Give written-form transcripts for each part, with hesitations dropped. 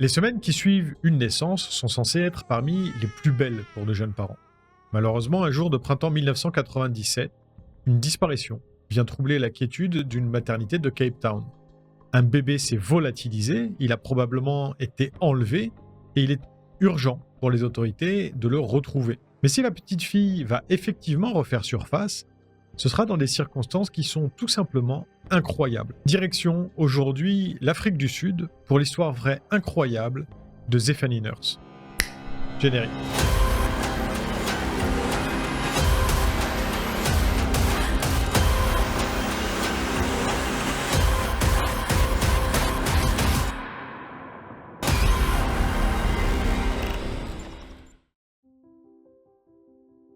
Les semaines qui suivent une naissance sont censées être parmi les plus belles pour de jeunes parents. Malheureusement, un jour de printemps 1997, une disparition vient troubler la quiétude d'une maternité de Cape Town. Un bébé s'est volatilisé, il a probablement été enlevé et il est urgent pour les autorités de le retrouver. Mais si la petite fille va effectivement refaire surface, ce sera dans des circonstances qui sont tout simplement incroyables. Direction aujourd'hui l'Afrique du Sud pour l'histoire vraie incroyable de Zephany Nurse. Générique.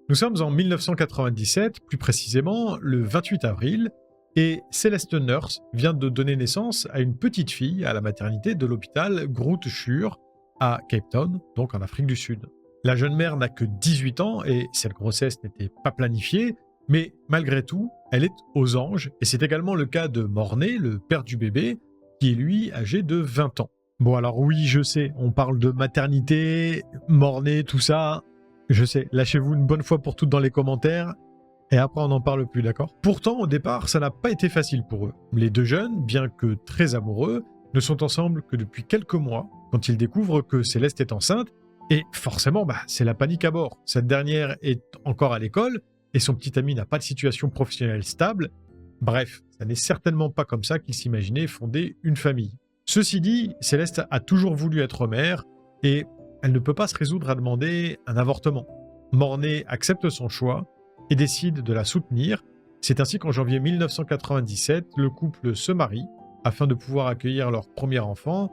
Nous sommes en 1997, plus précisément le 28 avril, et Céleste Nurse vient de donner naissance à une petite fille à la maternité de l'hôpital Groote Schuur à Cape Town, donc en Afrique du Sud. La jeune mère n'a que 18 ans et cette grossesse n'était pas planifiée, mais malgré tout, elle est aux anges, et c'est également le cas de Morné, le père du bébé, qui est lui âgé de 20 ans. Bon alors oui, je sais, on parle de maternité, Morné, tout ça. Je sais, lâchez-vous une bonne fois pour toutes dans les commentaires, et après on n'en parle plus, d'accord? Pourtant, au départ, ça n'a pas été facile pour eux. Les deux jeunes, bien que très amoureux, ne sont ensemble que depuis quelques mois, quand ils découvrent que Céleste est enceinte, et forcément, c'est la panique à bord. Cette dernière est encore à l'école, et son petit ami n'a pas de situation professionnelle stable. Bref, ça n'est certainement pas comme ça qu'ils s'imaginaient fonder une famille. Ceci dit, Céleste a toujours voulu être mère, et elle ne peut pas se résoudre à demander un avortement. Morné accepte son choix et décide de la soutenir. C'est ainsi qu'en janvier 1997, le couple se marie afin de pouvoir accueillir leur premier enfant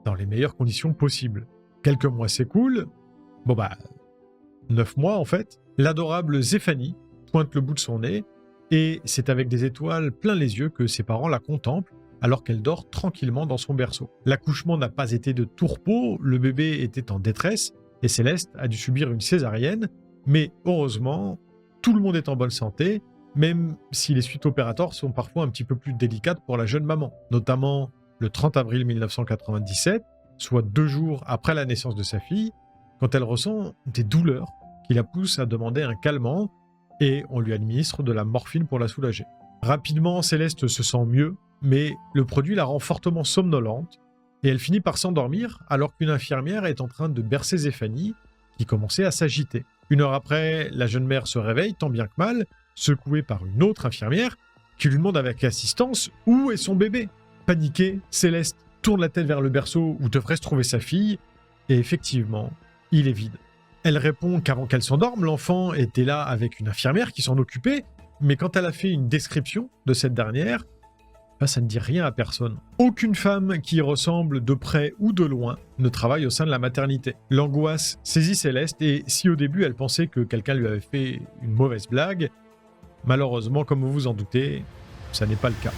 dans les meilleures conditions possibles. Quelques mois s'écoulent, 9 mois en fait. L'adorable Zephany pointe le bout de son nez et c'est avec des étoiles plein les yeux que ses parents la contemplent alors qu'elle dort tranquillement dans son berceau. L'accouchement n'a pas été de tourpeau, le bébé était en détresse et Céleste a dû subir une césarienne, mais heureusement, tout le monde est en bonne santé, même si les suites opératoires sont parfois un petit peu plus délicates pour la jeune maman, notamment le 30 avril 1997, soit 2 jours après la naissance de sa fille, quand elle ressent des douleurs qui la poussent à demander un calmant et on lui administre de la morphine pour la soulager. Rapidement, Céleste se sent mieux, mais le produit la rend fortement somnolente et elle finit par s'endormir alors qu'une infirmière est en train de bercer Zephany qui commençait à s'agiter. 1 heure après, la jeune mère se réveille tant bien que mal, secouée par une autre infirmière qui lui demande avec insistance où est son bébé. Paniquée, Céleste tourne la tête vers le berceau où devrait se trouver sa fille et effectivement, il est vide. Elle répond qu'avant qu'elle s'endorme, l'enfant était là avec une infirmière qui s'en occupait, mais quand elle a fait une description de cette dernière, ça ne dit rien à personne. Aucune femme qui y ressemble de près ou de loin ne travaille au sein de la maternité. L'angoisse saisit Céleste et si au début elle pensait que quelqu'un lui avait fait une mauvaise blague, malheureusement, comme vous vous en doutez, ça n'est pas le cas.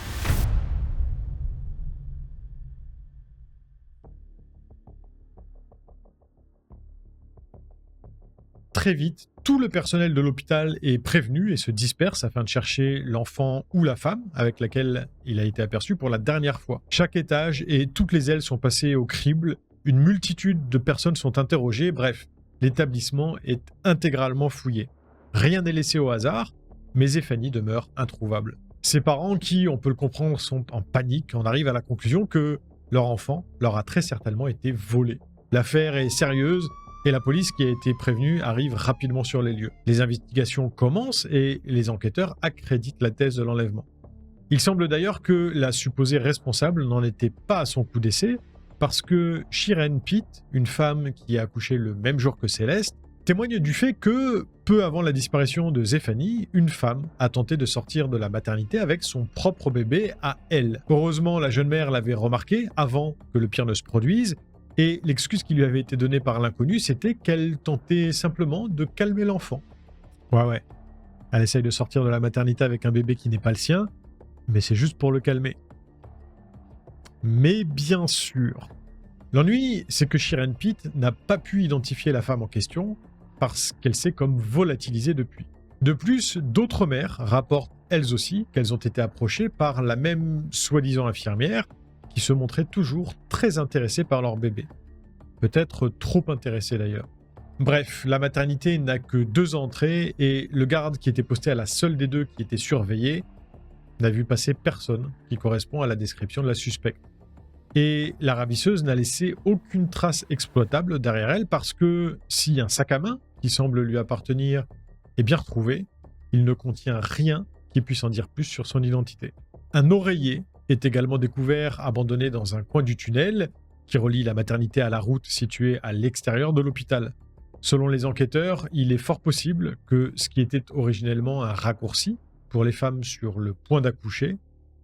Très vite, tout le personnel de l'hôpital est prévenu et se disperse afin de chercher l'enfant ou la femme avec laquelle il a été aperçu pour la dernière fois. Chaque étage et toutes les ailes sont passées au crible, une multitude de personnes sont interrogées, bref, l'établissement est intégralement fouillé. Rien n'est laissé au hasard, mais Zephany demeure introuvable. Ses parents, qui, on peut le comprendre, sont en panique, en arrivent à la conclusion que leur enfant leur a très certainement été volé. L'affaire est sérieuse, et la police qui a été prévenue arrive rapidement sur les lieux. Les investigations commencent et les enquêteurs accréditent la thèse de l'enlèvement. Il semble d'ailleurs que la supposée responsable n'en était pas à son coup d'essai parce que Shiren Pitt, une femme qui a accouché le même jour que Céleste, témoigne du fait que, peu avant la disparition de Zephany, une femme a tenté de sortir de la maternité avec son propre bébé à elle. Heureusement, la jeune mère l'avait remarqué avant que le pire ne se produise. Et l'excuse qui lui avait été donnée par l'inconnu, c'était qu'elle tentait simplement de calmer l'enfant. Ouais. Elle essaye de sortir de la maternité avec un bébé qui n'est pas le sien, mais c'est juste pour le calmer. Mais bien sûr, l'ennui, c'est que Shiren Pitt n'a pas pu identifier la femme en question parce qu'elle s'est comme volatilisée depuis. De plus, d'autres mères rapportent elles aussi qu'elles ont été approchées par la même soi-disant infirmière qui se montraient toujours très intéressés par leur bébé. peut-être trop intéressé d'ailleurs. Bref, la maternité n'a que 2 entrées et le garde qui était posté à la seule des deux qui était surveillée n'a vu passer personne qui correspond à la description de la suspecte. Et la ravisseuse n'a laissé aucune trace exploitable derrière elle parce que si un sac à main qui semble lui appartenir est bien retrouvé, il ne contient rien qui puisse en dire plus sur son identité. Un oreiller est également découvert abandonné dans un coin du tunnel qui relie la maternité à la route située à l'extérieur de l'hôpital. Selon les enquêteurs, il est fort possible que ce qui était originellement un raccourci pour les femmes sur le point d'accoucher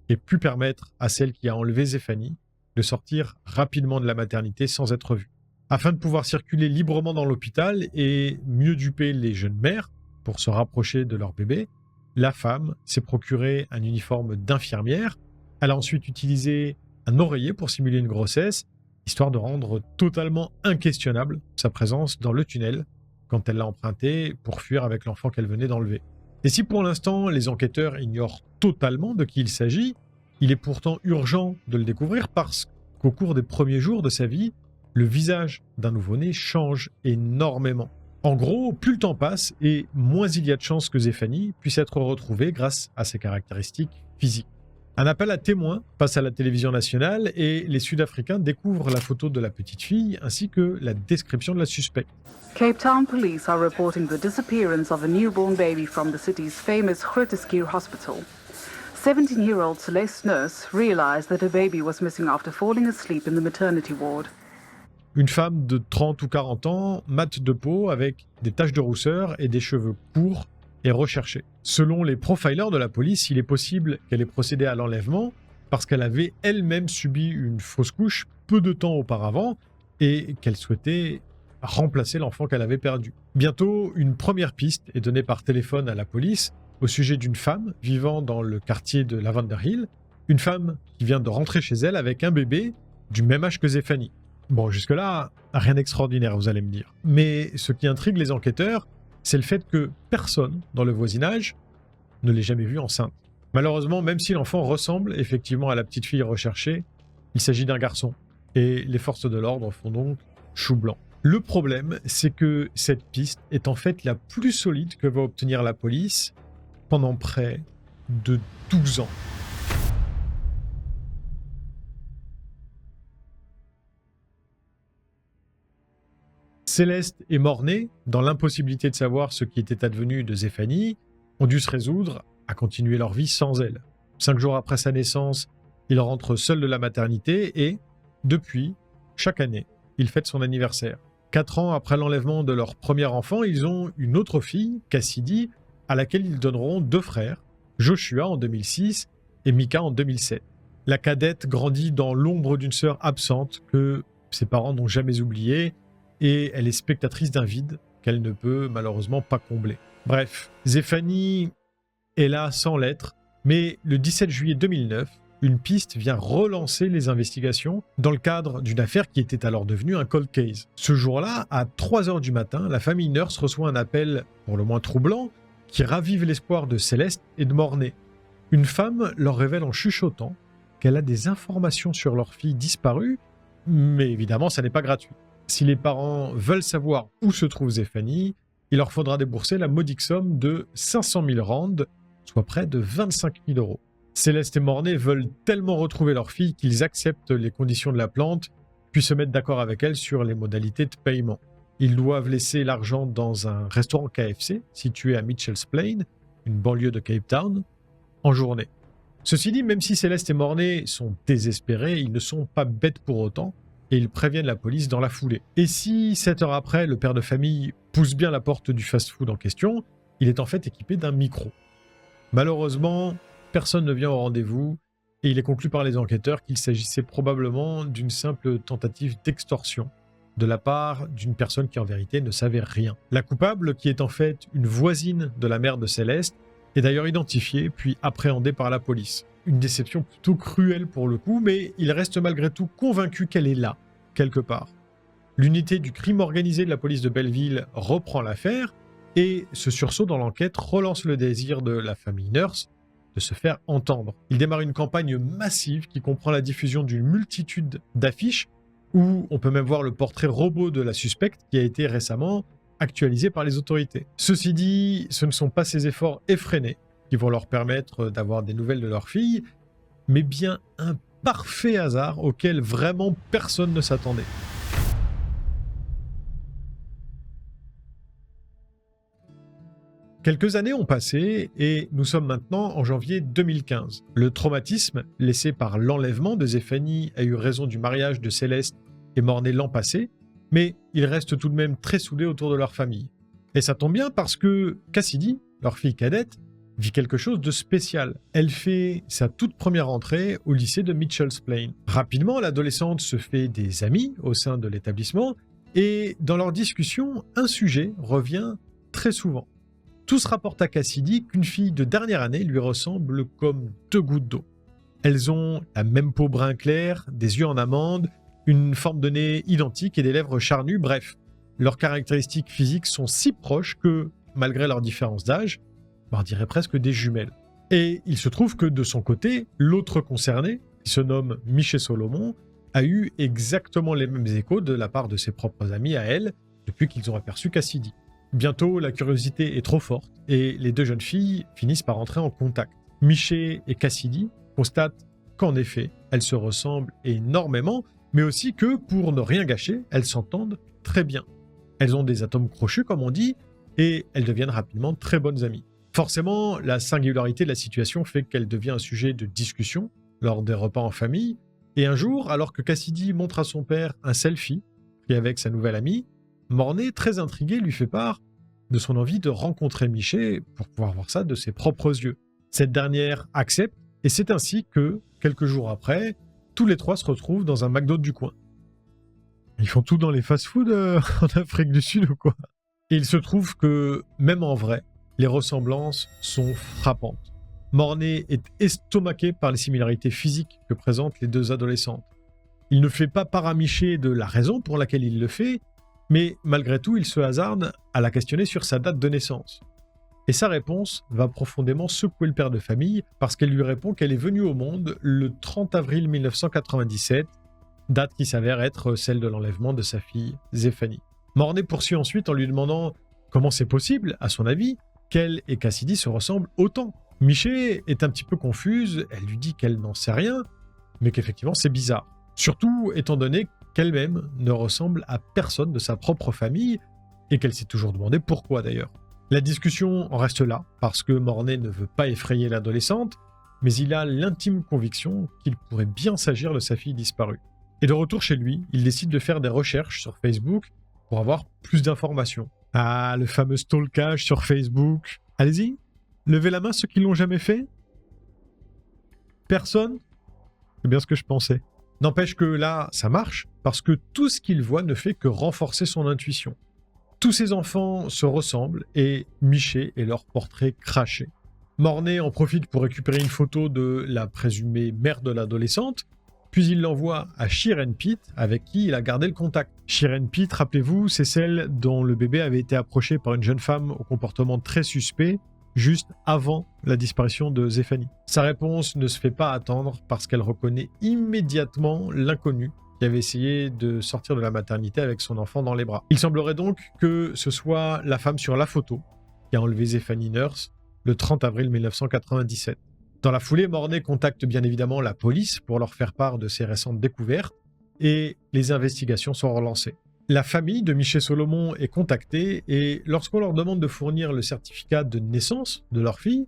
ait pu permettre à celle qui a enlevé Zéphanie de sortir rapidement de la maternité sans être vue. Afin de pouvoir circuler librement dans l'hôpital et mieux duper les jeunes mères pour se rapprocher de leur bébé, la femme s'est procuré un uniforme d'infirmière. Elle a ensuite utilisé un oreiller pour simuler une grossesse, histoire de rendre totalement inquestionnable sa présence dans le tunnel quand elle l'a emprunté pour fuir avec l'enfant qu'elle venait d'enlever. Et si pour l'instant les enquêteurs ignorent totalement de qui il s'agit, il est pourtant urgent de le découvrir parce qu'au cours des premiers jours de sa vie, le visage d'un nouveau-né change énormément. En gros, plus le temps passe et moins il y a de chances que Zéphanie puisse être retrouvée grâce à ses caractéristiques physiques. Un appel à témoins passe à la télévision nationale et les Sud-Africains découvrent la photo de la petite fille ainsi que la description de la suspecte. Cape Town police are reporting the disappearance of a newborn baby from the city's famous Groote Schuur Hospital. 17-year-old Celeste Nurse realized that her baby was missing after falling asleep in the maternity ward. Une femme de 30 ou 40 ans, mate de peau, avec des taches de rousseur et des cheveux courts, est recherchée. Selon les profilers de la police, il est possible qu'elle ait procédé à l'enlèvement parce qu'elle avait elle-même subi une fausse couche peu de temps auparavant et qu'elle souhaitait remplacer l'enfant qu'elle avait perdu. Bientôt, une première piste est donnée par téléphone à la police au sujet d'une femme vivant dans le quartier de Lavender Hill, une femme qui vient de rentrer chez elle avec un bébé du même âge que Zéphanie. Bon, jusque-là, rien d'extraordinaire, vous allez me dire. Mais ce qui intrigue les enquêteurs, c'est le fait que personne dans le voisinage ne l'ait jamais vue enceinte. Malheureusement, même si l'enfant ressemble effectivement à la petite fille recherchée, il s'agit d'un garçon. Et les forces de l'ordre font donc chou blanc. Le problème, c'est que cette piste est en fait la plus solide que va obtenir la police pendant près de 12 ans. Céleste et Mornay, dans l'impossibilité de savoir ce qui était advenu de Zéphanie, ont dû se résoudre à continuer leur vie sans elle. 5 jours après sa naissance, il rentre seul de la maternité et, depuis, chaque année, il fête son anniversaire. 4 ans après l'enlèvement de leur premier enfant, ils ont une autre fille, Cassidy, à laquelle ils donneront 2 frères, Joshua en 2006 et Micah en 2007. La cadette grandit dans l'ombre d'une sœur absente que ses parents n'ont jamais oubliée, et elle est spectatrice d'un vide qu'elle ne peut malheureusement pas combler. Bref, Zéphanie est là sans l'être, mais le 17 juillet 2009, une piste vient relancer les investigations dans le cadre d'une affaire qui était alors devenue un cold case. Ce jour-là, à 3h du matin, la famille Nurse reçoit un appel pour le moins troublant qui ravive l'espoir de Céleste et de Mornay. Une femme leur révèle en chuchotant qu'elle a des informations sur leur fille disparue, mais évidemment, ça n'est pas gratuit. Si les parents veulent savoir où se trouve Zéphanie, il leur faudra débourser la modique somme de 500 000 rands, soit près de 25 000 euros. Céleste et Mornay veulent tellement retrouver leur fille qu'ils acceptent les conditions de la plante, puis se mettent d'accord avec elle sur les modalités de paiement. Ils doivent laisser l'argent dans un restaurant KFC situé à Mitchell's Plain, une banlieue de Cape Town, en journée. Ceci dit, même si Céleste et Mornay sont désespérés, ils ne sont pas bêtes pour autant, et ils préviennent la police dans la foulée. Et si, 7 heures après, le père de famille pousse bien la porte du fast-food en question, il est en fait équipé d'un micro. Malheureusement, personne ne vient au rendez-vous, et il est conclu par les enquêteurs qu'il s'agissait probablement d'une simple tentative d'extorsion de la part d'une personne qui en vérité ne savait rien. La coupable, qui est en fait une voisine de la mère de Céleste, est d'ailleurs identifiée puis appréhendée par la police. Une déception plutôt cruelle pour le coup, mais il reste malgré tout convaincu qu'elle est là, quelque part. L'unité du crime organisé de la police de Belleville reprend l'affaire, et ce sursaut dans l'enquête relance le désir de la famille Nurse de se faire entendre. Il démarre une campagne massive qui comprend la diffusion d'une multitude d'affiches où on peut même voir le portrait robot de la suspecte qui a été récemment actualisé par les autorités. Ceci dit, ce ne sont pas ces efforts effrénés qui vont leur permettre d'avoir des nouvelles de leur fille, mais bien un parfait hasard auquel vraiment personne ne s'attendait. Quelques années ont passé et nous sommes maintenant en janvier 2015. Le traumatisme laissé par l'enlèvement de Zéphanie a eu raison du mariage de Céleste et Mornay l'an passé, mais ils restent tout de même très soudés autour de leur famille. Et ça tombe bien parce que Cassidy, leur fille cadette, vit quelque chose de spécial. Elle fait sa toute première entrée au lycée de Mitchell's Plain. Rapidement, l'adolescente se fait des amis au sein de l'établissement et dans leur discussion, un sujet revient très souvent. Tous rapportent à Cassidy qu'une fille de dernière année lui ressemble comme 2 gouttes d'eau. Elles ont la même peau brun clair, des yeux en amande, une forme de nez identique et des lèvres charnues, bref. Leurs caractéristiques physiques sont si proches que, malgré leur différence d'âge, on dirait presque des jumelles. Et il se trouve que de son côté, l'autre concerné, qui se nomme Miché Solomon, a eu exactement les mêmes échos de la part de ses propres amis à elle, depuis qu'ils ont aperçu Cassidy. Bientôt, la curiosité est trop forte et les deux jeunes filles finissent par entrer en contact. Miché et Cassidy constatent qu'en effet, elles se ressemblent énormément, mais aussi que, pour ne rien gâcher, elles s'entendent très bien. Elles ont des atomes crochus, comme on dit, et elles deviennent rapidement très bonnes amies. Forcément, la singularité de la situation fait qu'elle devient un sujet de discussion lors des repas en famille, et un jour, alors que Cassidy montre à son père un selfie pris avec sa nouvelle amie, Mornay, très intrigué, lui fait part de son envie de rencontrer Miché pour pouvoir voir ça de ses propres yeux. Cette dernière accepte, et c'est ainsi que, quelques jours après, tous les trois se retrouvent dans un McDo du coin. Ils font tout dans les fast-food en Afrique du Sud ou quoi? Et il se trouve que, même en vrai, les ressemblances sont frappantes. Mornay est estomaqué par les similarités physiques que présentent les deux adolescentes. Il ne fait pas part à Miché de la raison pour laquelle il le fait, mais malgré tout, il se hasarde à la questionner sur sa date de naissance. Et sa réponse va profondément secouer le père de famille parce qu'elle lui répond qu'elle est venue au monde le 30 avril 1997, date qui s'avère être celle de l'enlèvement de sa fille Zéphanie. Mornay poursuit ensuite en lui demandant comment c'est possible, à son avis, qu'elle et Cassidy se ressemblent autant. Miché est un petit peu confuse, elle lui dit qu'elle n'en sait rien, mais qu'effectivement c'est bizarre. Surtout étant donné qu'elle-même ne ressemble à personne de sa propre famille et qu'elle s'est toujours demandé pourquoi d'ailleurs. La discussion en reste là, parce que Mornay ne veut pas effrayer l'adolescente, mais il a l'intime conviction qu'il pourrait bien s'agir de sa fille disparue. Et de retour chez lui, il décide de faire des recherches sur Facebook pour avoir plus d'informations. Ah, le fameux stalkage sur Facebook. Allez-y, levez la main ceux qui l'ont jamais fait. Personne? C'est bien ce que je pensais. N'empêche que là, ça marche, parce que tout ce qu'il voit ne fait que renforcer son intuition. Tous ses enfants se ressemblent et Miché est leur portrait craché. Mornay en profite pour récupérer une photo de la présumée mère de l'adolescente, puis il l'envoie à Shiren Pete, avec qui il a gardé le contact. Shiren Pete, rappelez-vous, c'est celle dont le bébé avait été approché par une jeune femme au comportement très suspect, juste avant la disparition de Zéphanie. Sa réponse ne se fait pas attendre parce qu'elle reconnaît immédiatement l'inconnu qui avait essayé de sortir de la maternité avec son enfant dans les bras. Il semblerait donc que ce soit la femme sur la photo qui a enlevé Zéphanie Nurse le 30 avril 1997. Dans la foulée, Mornay contacte bien évidemment la police pour leur faire part de ses récentes découvertes et les investigations sont relancées. La famille de Miché Solomon est contactée et lorsqu'on leur demande de fournir le certificat de naissance de leur fille,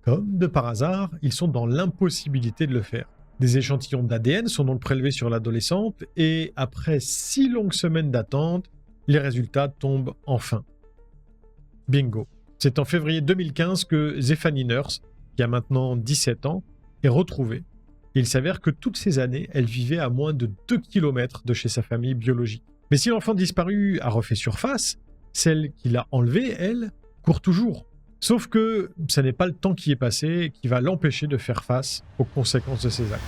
comme de par hasard, ils sont dans l'impossibilité de le faire. Des échantillons d'ADN sont donc prélevés sur l'adolescente et après 6 longues semaines d'attente, les résultats tombent enfin. Bingo. C'est en février 2015 que Zéphanie Nurse, qui a maintenant 17 ans, est retrouvée. Et il s'avère que toutes ces années, elle vivait à moins de 2 km de chez sa famille biologique. Mais si l'enfant disparu a refait surface, celle qui l'a enlevée, elle, court toujours. Sauf que ça n'est pas le temps qui est passé qui va l'empêcher de faire face aux conséquences de ses actes.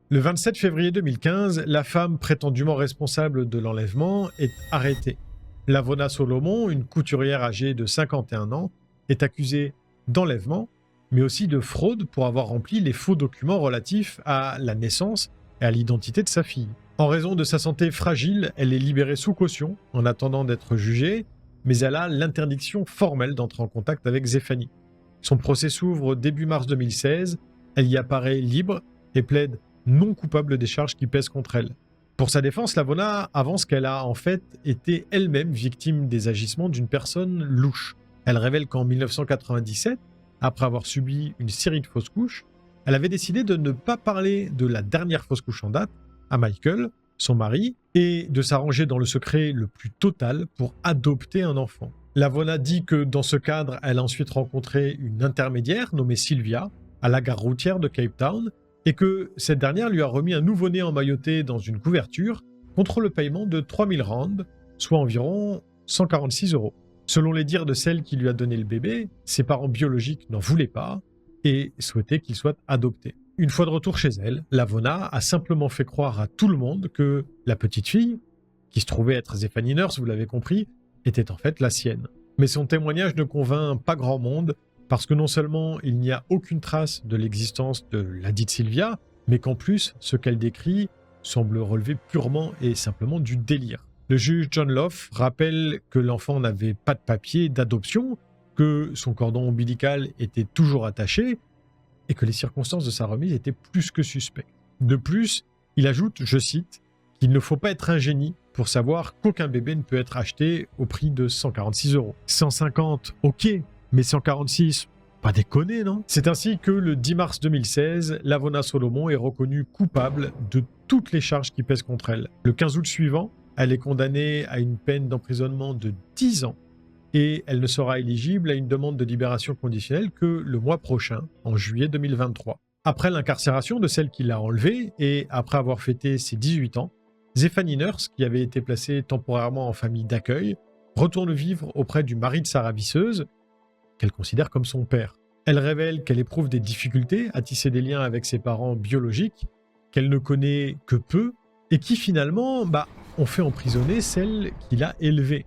Le 27 février 2015, la femme prétendument responsable de l'enlèvement est arrêtée. Lavona Solomon, une couturière âgée de 51 ans, est accusée d'enlèvement mais aussi de fraude pour avoir rempli les faux documents relatifs à la naissance et à l'identité de sa fille. En raison de sa santé fragile, elle est libérée sous caution en attendant d'être jugée, mais elle a l'interdiction formelle d'entrer en contact avec Zéphanie. Son procès s'ouvre début mars 2016, elle y apparaît libre et plaide non coupable des charges qui pèsent contre elle. Pour sa défense, Lavona avance qu'elle a en fait été elle-même victime des agissements d'une personne louche. Elle révèle qu'en 1997, après avoir subi une série de fausses couches, elle avait décidé de ne pas parler de la dernière fausse couche en date à Michael, son mari, et de s'arranger dans le secret le plus total pour adopter un enfant. Lavona dit que dans ce cadre, elle a ensuite rencontré une intermédiaire nommée Sylvia à la gare routière de Cape Town et que cette dernière lui a remis un nouveau-né emmailloté dans une couverture contre le paiement de 3000 rand, soit environ 146 €. Selon les dires de celle qui lui a donné le bébé, ses parents biologiques n'en voulaient pas et souhaitaient qu'il soit adopté. Une fois de retour chez elle, Lavona a simplement fait croire à tout le monde que la petite fille, qui se trouvait être Zéphanie Nurse, vous l'avez compris, était en fait la sienne. Mais son témoignage ne convainc pas grand monde, parce que non seulement il n'y a aucune trace de l'existence de ladite Sylvia, mais qu'en plus, ce qu'elle décrit semble relever purement et simplement du délire. Le juge John Love rappelle que l'enfant n'avait pas de papier d'adoption, que son cordon ombilical était toujours attaché, et que les circonstances de sa remise étaient plus que suspectes. De plus, il ajoute, je cite, qu'il ne faut pas être un génie pour savoir qu'aucun bébé ne peut être acheté au prix de 146 €. 150, ok, mais 146, pas déconner, non? C'est ainsi que le 10 mars 2016, Lavona Solomon est reconnue coupable de toutes les charges qui pèsent contre elle. Le 15 août suivant, elle est condamnée à une peine d'emprisonnement de 10 ans et elle ne sera éligible à une demande de libération conditionnelle que le mois prochain, en juillet 2023. Après l'incarcération de celle qui l'a enlevée et après avoir fêté ses 18 ans, Zéphanie Nurse, qui avait été placée temporairement en famille d'accueil, retourne vivre auprès du mari de sa ravisseuse, qu'elle considère comme son père. Elle révèle qu'elle éprouve des difficultés à tisser des liens avec ses parents biologiques, qu'elle ne connaît que peu, et qui finalement ont fait emprisonner celle qui l'a élevée.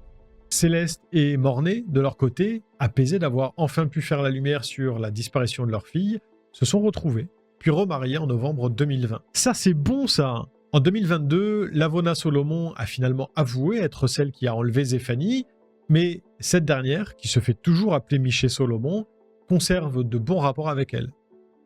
Céleste et Mornay, de leur côté, apaisés d'avoir enfin pu faire la lumière sur la disparition de leur fille, se sont retrouvés, puis remariés en novembre 2020. Ça, c'est bon, ça! En 2022, Lavona Solomon a finalement avoué être celle qui a enlevé Zéphanie, mais cette dernière, qui se fait toujours appeler Miché Solomon, conserve de bons rapports avec elle.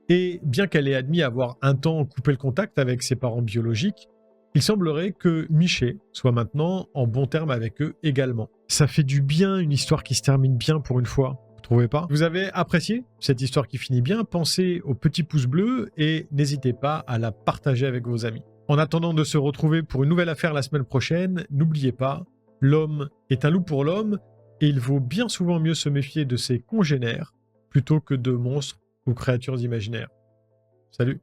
Et bien qu'elle ait admis avoir un temps coupé le contact avec ses parents biologiques, il semblerait que Miché soit maintenant en bon terme avec eux également. Ça fait du bien, une histoire qui se termine bien pour une fois, vous trouvez pas? Vous avez apprécié cette histoire qui finit bien? Pensez au petit pouce bleu et n'hésitez pas à la partager avec vos amis. En attendant de se retrouver pour une nouvelle affaire la semaine prochaine, n'oubliez pas, l'homme est un loup pour l'homme et il vaut bien souvent mieux se méfier de ses congénères plutôt que de monstres ou créatures imaginaires. Salut!